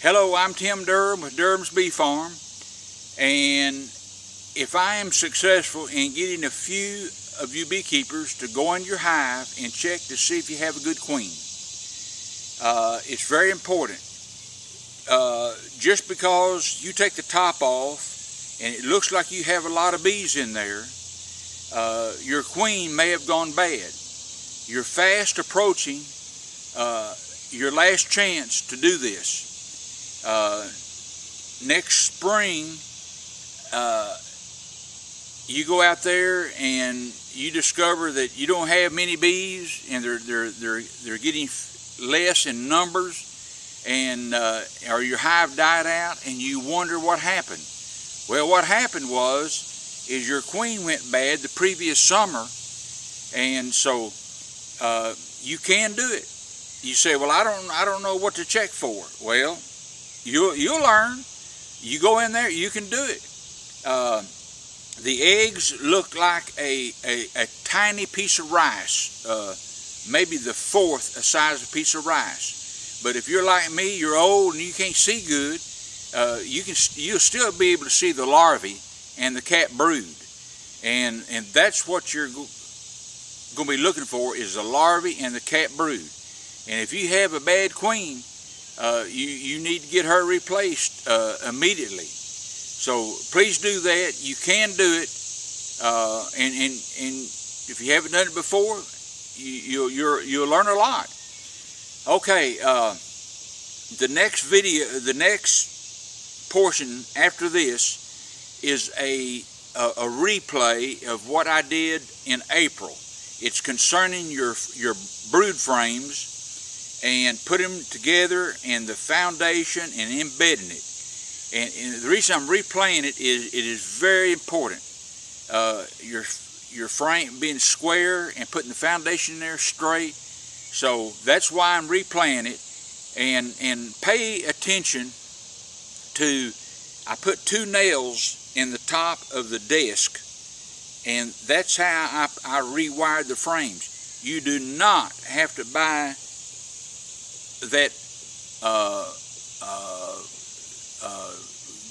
Hello, I'm Tim Durham with Durham's Bee Farm, and if I am successful in getting a few of you beekeepers to go in your hive and check to see if you have a good queen, it's very important. Just because you take the top off and it looks like you have a lot of bees in there, your queen may have gone bad. You're fast approaching your last chance to do this. Next spring, you go out there and you discover that you don't have many bees, and they're getting less in numbers, and or your hive died out, and you wonder what happened. Well, what happened is your queen went bad the previous summer, and so you can do it. You say, well, I don't know what to check for. Well, you'll learn. You go in there, you can do it. The eggs look like a tiny piece of rice, maybe the fourth size of a piece of rice. But if you're like me, you're old and you can't see good, you'll still be able to see the larvae and the cat brood, and that's what you're going to be looking for, is the larvae and the cat brood. And if you have a bad queen, you need to get her replaced immediately. So please do that. You can do it, and if you haven't done it before, you'll learn a lot. Okay, the next video, the next portion after this is a replay of what I did in April. It's concerning your brood frames, and put them together and the foundation and embedding it. And the reason I'm replaying it is it is very important. Your frame being square and putting the foundation there straight. So that's why I'm replaying it. And pay attention to, I put 2 nails in the top of the desk, and that's how I rewired the frames. You do not have to buy that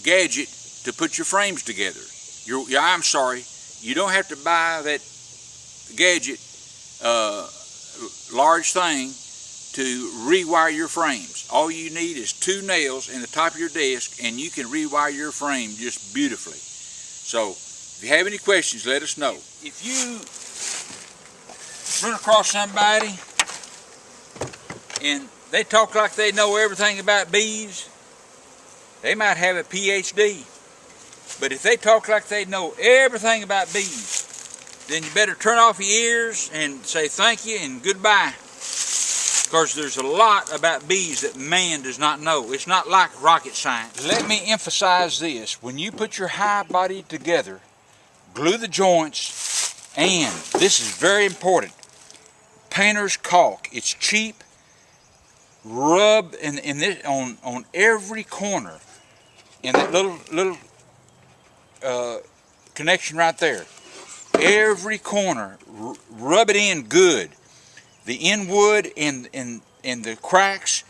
gadget to put your frames together. I'm sorry, you don't have to buy that gadget, large thing, to rewire your frames. All you need is 2 nails in the top of your desk, and you can rewire your frame just beautifully. So if you have any questions, let us know. If you run across somebody and they talk like they know everything about bees, they might have a PhD. But if they talk like they know everything about bees, then you better turn off your ears and say thank you and goodbye. Because there's a lot about bees that man does not know. It's not like rocket science. Let me emphasize this. When you put your hive body together, glue the joints, and this is very important, painter's caulk. It's cheap. Rub in this on every corner, in that little connection right there. Every corner, rub it in good. The inwood and the cracks,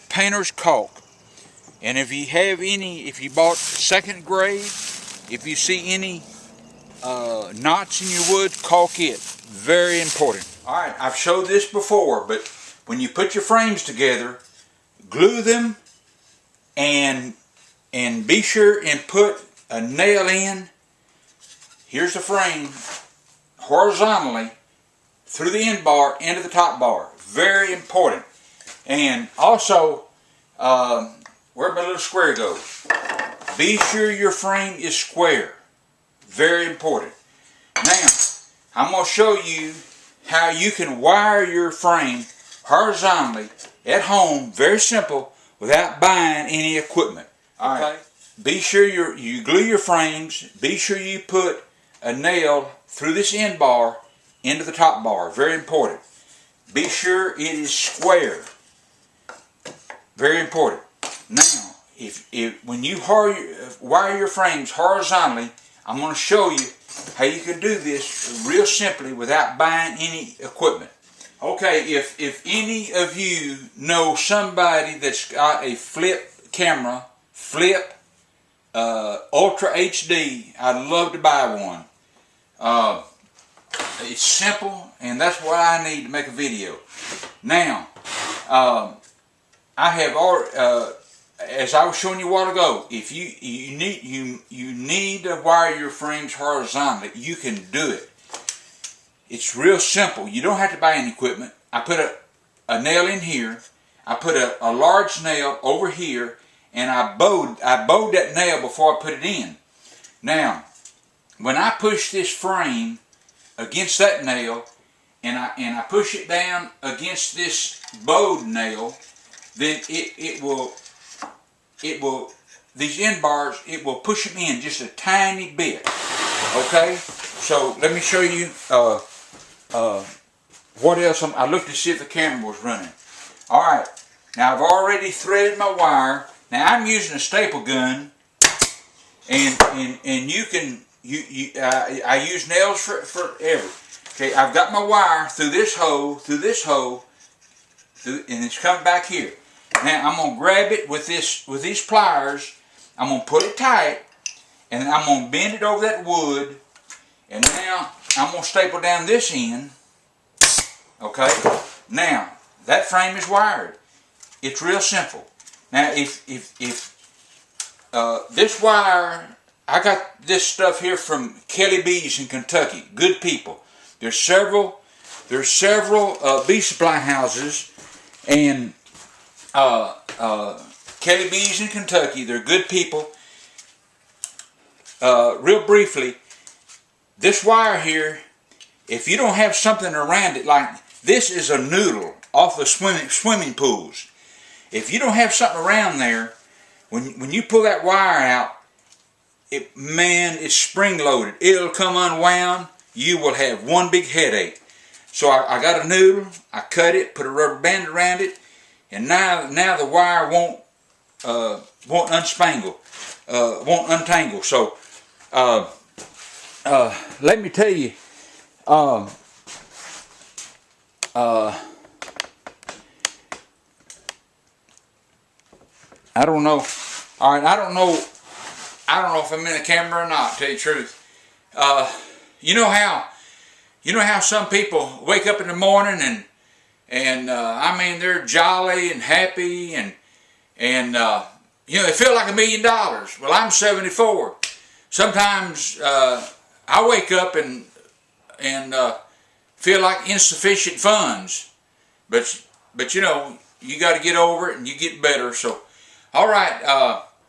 painter's caulk. And if you have any, if you bought 2nd grade, if you see any knots in your wood, caulk it. Very important. All right, I've showed this before, but when you put your frames together, glue them, and be sure and put a nail in. Here's the frame horizontally through the end bar into the top bar. Very important. And also, where'd my little square go? Be sure your frame is square. Very important. Now, I'm going to show you how you can wire your frame horizontally at home, very simple, without buying any equipment. All right. Be sure you glue your frames. Be sure you put a nail through this end bar into the top bar. Very important. Be sure it is square. Very important. Now, when you wire your frames horizontally, I'm going to show you how you can do this real simply without buying any equipment. Okay, if any of you know somebody that's got a flip camera, flip Ultra HD, I'd love to buy one. It's simple, and that's what I need to make a video. Now, I have already, as I was showing you a while ago, if you need to wire your frames horizontally, you can do it. It's real simple. You don't have to buy any equipment. I put a nail in here. I put a large nail over here, and I bowed that nail before I put it in. Now, when I push this frame against that nail, and I push it down against this bowed nail, then it will these end bars, it will push them in just a tiny bit. Okay, so let me show you what else. I looked to see if the camera was running. All right, now I've already threaded my wire. Now I'm using a staple gun, and you can I use nails for every. Okay, I've got my wire through this hole, and it's coming back here. Now I'm gonna grab it with these pliers. I'm gonna pull it tight, and then I'm gonna bend it over that wood. And now I'm gonna staple down this end. Okay. Now that frame is wired. It's real simple. Now if this wire, I got this stuff here from Honeybees in Kentucky. Good people. There's several bee supply houses, and Honeybees in Kentucky. They're good people. Real briefly, this wire here, if you don't have something around it, like this is a noodle off the swimming pools. If you don't have something around there, when you pull that wire out, it's spring loaded. It'll come unwound. You will have one big headache. So I got a noodle. I cut it, put a rubber band around it, and now the wire won't unspangle, won't untangle. So let me tell you. I don't know. All right, I don't know if I'm in the camera or not. To tell you the truth, you know how some people wake up in the morning and I mean they're jolly and happy and they feel like $1 million. Well, I'm 74. Sometimes I wake up and feel like insufficient funds, but you know, you got to get over it and you get better. So, all right,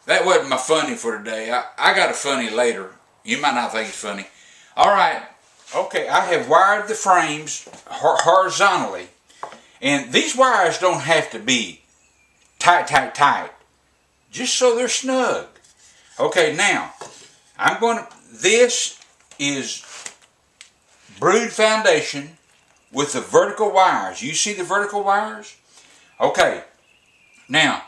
that wasn't my funny for today. I got a funny later. You might not think it's funny. All right, okay, I have wired the frames horizontally, and these wires don't have to be tight, just so they're snug. Okay, now this is brood foundation with the vertical wires. You see the vertical wires? Okay. Now,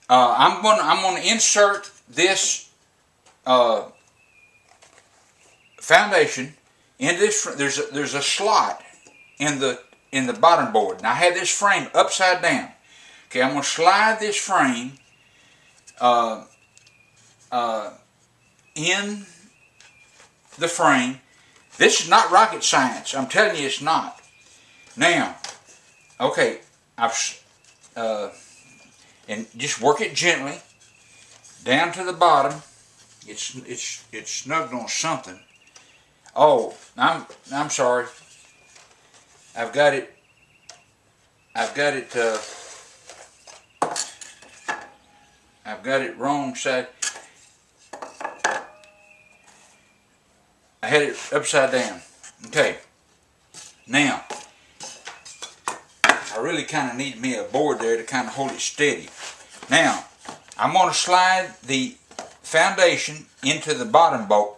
I'm gonna insert this foundation into this. There's a slot in the bottom board. Now I have this frame upside down. Okay, I'm gonna slide this frame in the frame. This is not rocket science. I'm telling you, it's not. Now, okay, and just work it gently down to the bottom. It's snugged on something. Oh, I'm sorry. I've got it wrong side. I had it upside down. Okay. Now, I really kind of need me a board there to kind of hold it steady. Now, I'm going to slide the foundation into the bottom of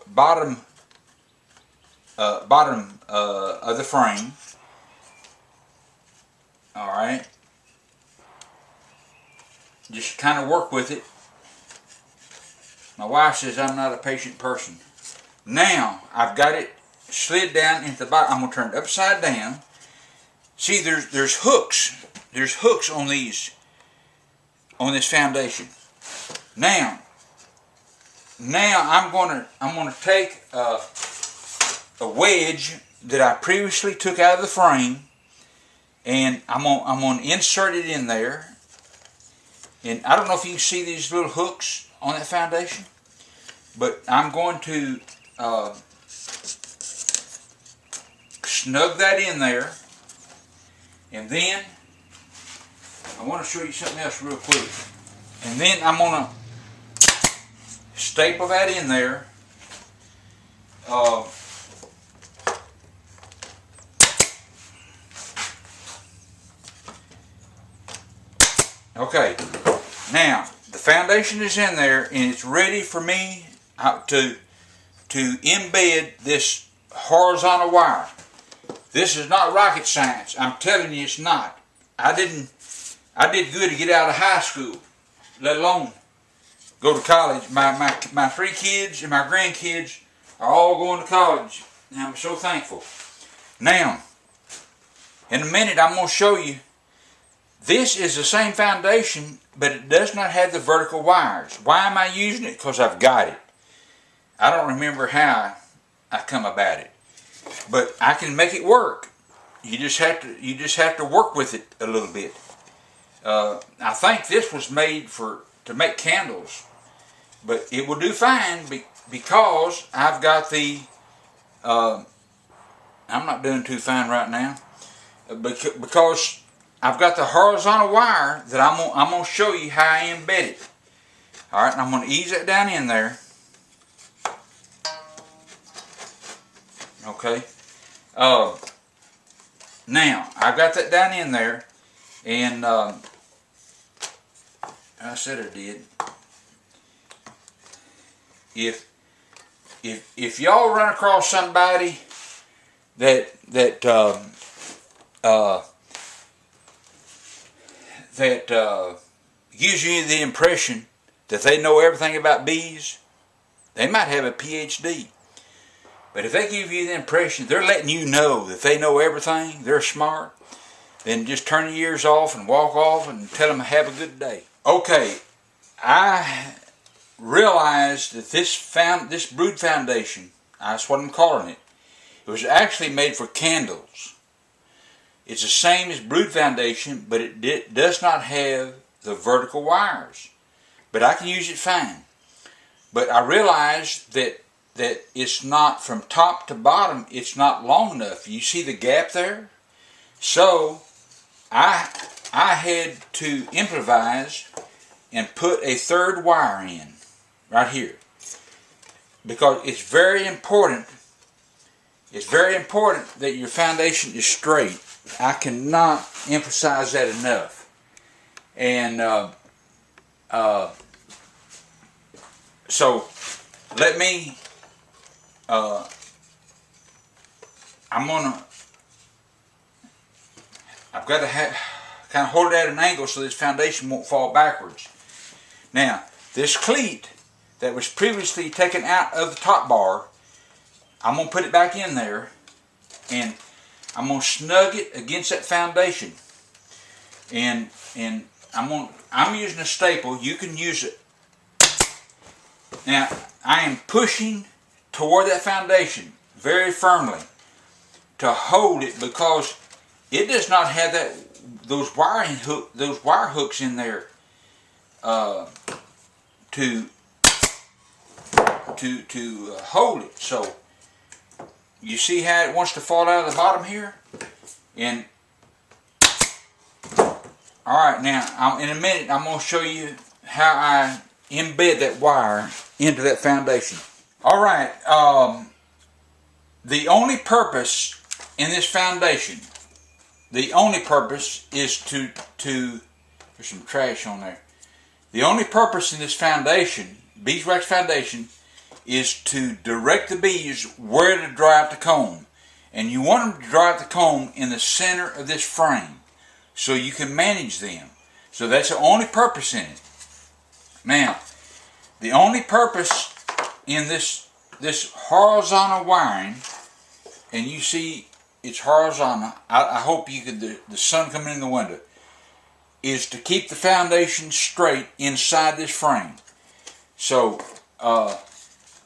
the frame. All right. Just kind of work with it. My wife says I'm not a patient person. Now, I've got it slid down into the bottom. I'm going to turn it upside down see, there's hooks. There's hooks on these, on this foundation. Now I'm gonna take a wedge that I previously took out of the frame, and I'm gonna insert it in there. And I don't know if you can see these little hooks on that foundation, but I'm going to snug that in there. And then I want to show you something else real quick. And then I'm going to staple that in there. Okay, now the foundation is in there, and it's ready for me to embed this horizontal wire. This is not rocket science. I'm telling you, it's not. I did good to get out of high school, let alone go to college. My 3 kids and my grandkids are all going to college, and I'm so thankful. Now, in a minute, I'm going to show you. This is the same foundation, but it does not have the vertical wires. Why am I using it? Because I've got it. I don't remember how I come about it, but I can make it work. You just have to work with it a little bit. I think this was made to make candles, but it will do fine because I've got the. I'm not doing too fine right now, because I've got the horizontal wire that I'm gonna show you how I embed it. All right, and I'm gonna ease that down in there. Okay. Now I've got that down in there, and I said I did. If y'all run across somebody that gives you the impression that they know everything about bees, they might have a PhD. But if they give you the impression they're letting you know that they know everything, they're smart, then just turn your ears off and walk off and tell them have a good day. Okay, I realized that this brood foundation, that's what I'm calling it, it was actually made for candles. It's the same as brood foundation, but it does not have the vertical wires. But I can use it fine. But I realized that it's not from top to bottom, it's not long enough. You see the gap there? So I had to improvise and put a third wire in right here, because it's very important. It's very important that your foundation is straight. I cannot emphasize that enough. And so let me. I've got to kind of hold it at an angle so this foundation won't fall backwards. Now, this cleat that was previously taken out of the top bar, I'm going to put it back in there, and I'm going to snug it against that foundation. And I'm using a staple. You can use it. Now, I am pushing toward that foundation very firmly to hold it, because it does not have those wire hooks in there to hold it. So you see how it wants to fall out of the bottom here, and all right, now in a minute I'm going to show you how I embed that wire into that foundation. All right, the only purpose in this foundation, the only purpose is to there's some trash on there. The only purpose in this foundation, beeswax foundation, is to direct the bees where to dry out the comb. And you want them to dry out the comb in the center of this frame so you can manage them. So that's the only purpose in it. Now, the only purpose in this horizontal wiring, and you see it's horizontal. I hope you could, the sun coming in the window, is to keep the foundation straight inside this frame. So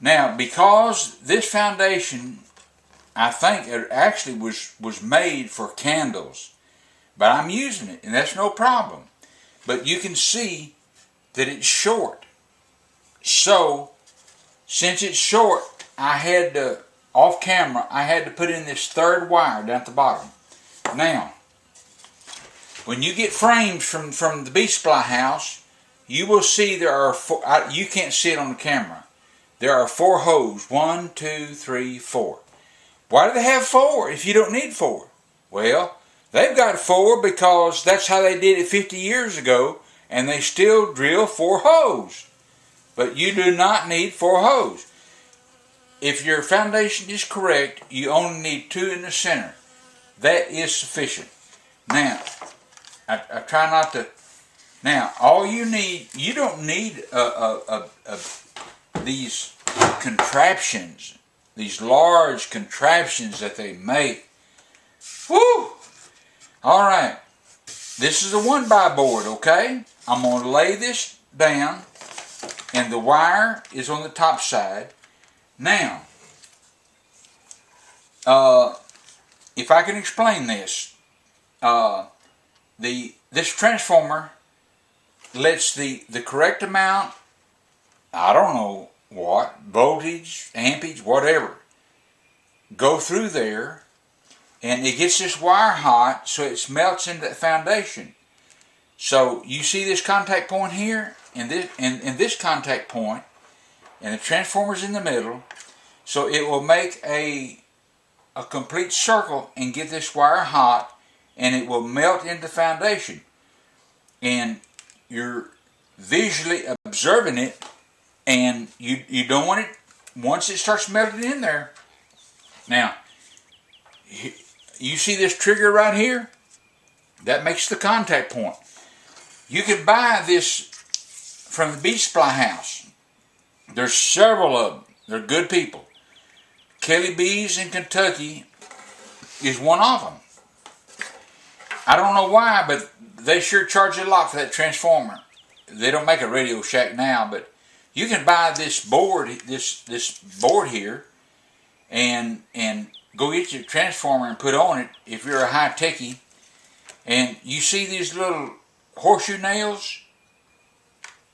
now, because this foundation, I think it actually was made for candles, but I'm using it, and that's no problem. But you can see that it's short. So, since it's short, I had to, off camera, I had to put in this third wire down at the bottom. Now, when you get frames from the bee supply house, you will see there are four, you can't see it on the camera. There are 4 hoses. 1, 2, 3, 4. Why do they have 4 if you don't need 4? Well, they've got 4 because that's how they did it 50 years ago, and they still drill 4 holes. But you do not need 4 holes. If your foundation is correct, you only need 2 in the center. That is sufficient. Now, I try not to. Now, all you need, you don't need these contraptions, these large contraptions that they make. Woo! All right, this is a 1x board, okay? I'm going to lay this down, and the wire is on the top side. Now, if I can explain this, this transformer lets the correct amount, I don't know what, voltage, ampage, whatever, go through there, and it gets this wire hot so it melts into the foundation. So you see this contact point here, and this contact point, and the transformer's in the middle, so it will make a complete circle and get this wire hot, and it will melt into the foundation. And you're visually observing it, and you don't want it, once it starts melting in there. Now, you see this trigger right here? That makes the contact point. You can buy this from the bee supply house. There's several of them. They're good people. Kelly Bees in Kentucky is one of them. I don't know why, but they sure charge a lot for that transformer. They don't make a Radio Shack now, but you can buy this board, this board here, and go get your transformer and put on it if you're a high techie. And you see these little horseshoe nails?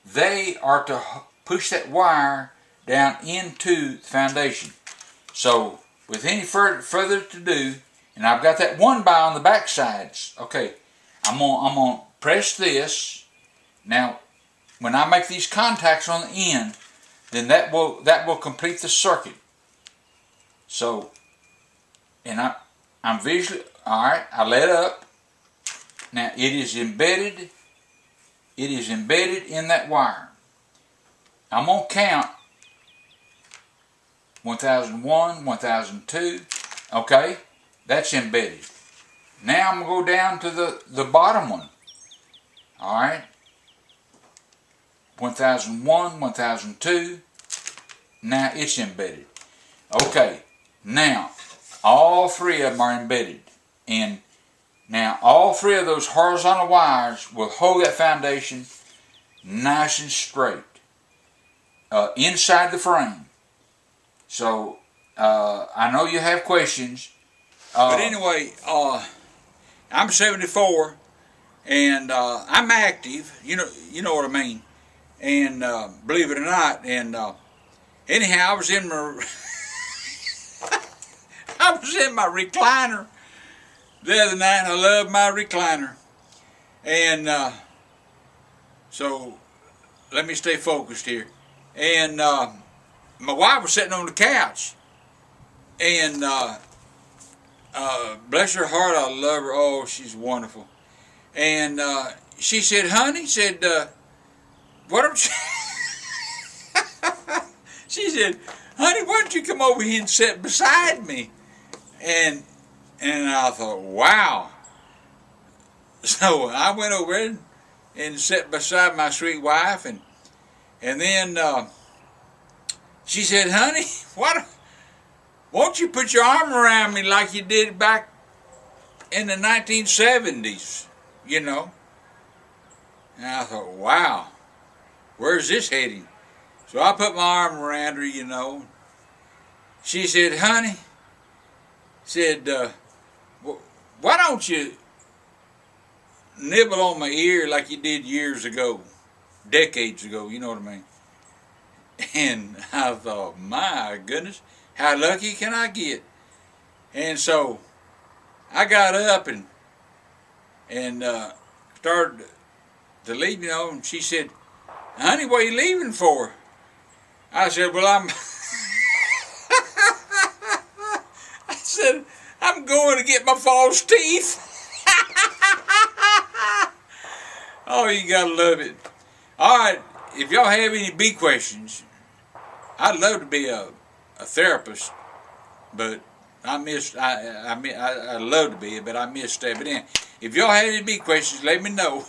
They are to push that wire down into the foundation. So, with any further to do, and I've got that 1x on the back sides. Okay, I'm gonna press this. Now, when I make these contacts on the end, then that will complete the circuit. So, and I'm visually, all right, I let up. Now it is embedded in that wire. I'm going to count 1001, 1002, okay, that's embedded. Now I'm going to go down to the bottom one, all right, 1001, 1002, now it's embedded. Okay, now all 3 of them are embedded, and now all 3 of those horizontal wires will hold that foundation nice and straight inside the frame. So I know you have questions, but anyway, I'm 74, and I'm active. You know what I mean. And believe it or not, and anyhow, I was in my recliner the other night. I love my recliner, and so let me stay focused here. And my wife was sitting on the couch, and bless her heart, I love her. Oh, she's wonderful. And she said, "Honey," said, "what am?" She said, "Honey, why don't you come over here and sit beside me?" And I thought, wow. So I went over and sat beside my sweet wife, and then she said, "Honey, why don't you put your arm around me like you did back in the 1970s, you know. And I thought, wow, where's this heading? So I put my arm around her, you know. She said, honey, said, why don't you nibble on my ear like you did years ago, decades ago, you know what I mean? And I thought, my goodness, how lucky can I get? And so I got up and started to leave, you know, and she said, honey, what are you leaving for? I said, well, I said, I'm going to get my false teeth. Oh, you gotta love it. All right, if y'all have any bee questions, I'd love to be a therapist, but I love to be, but I missed that. But then, if y'all have any bee questions, let me know.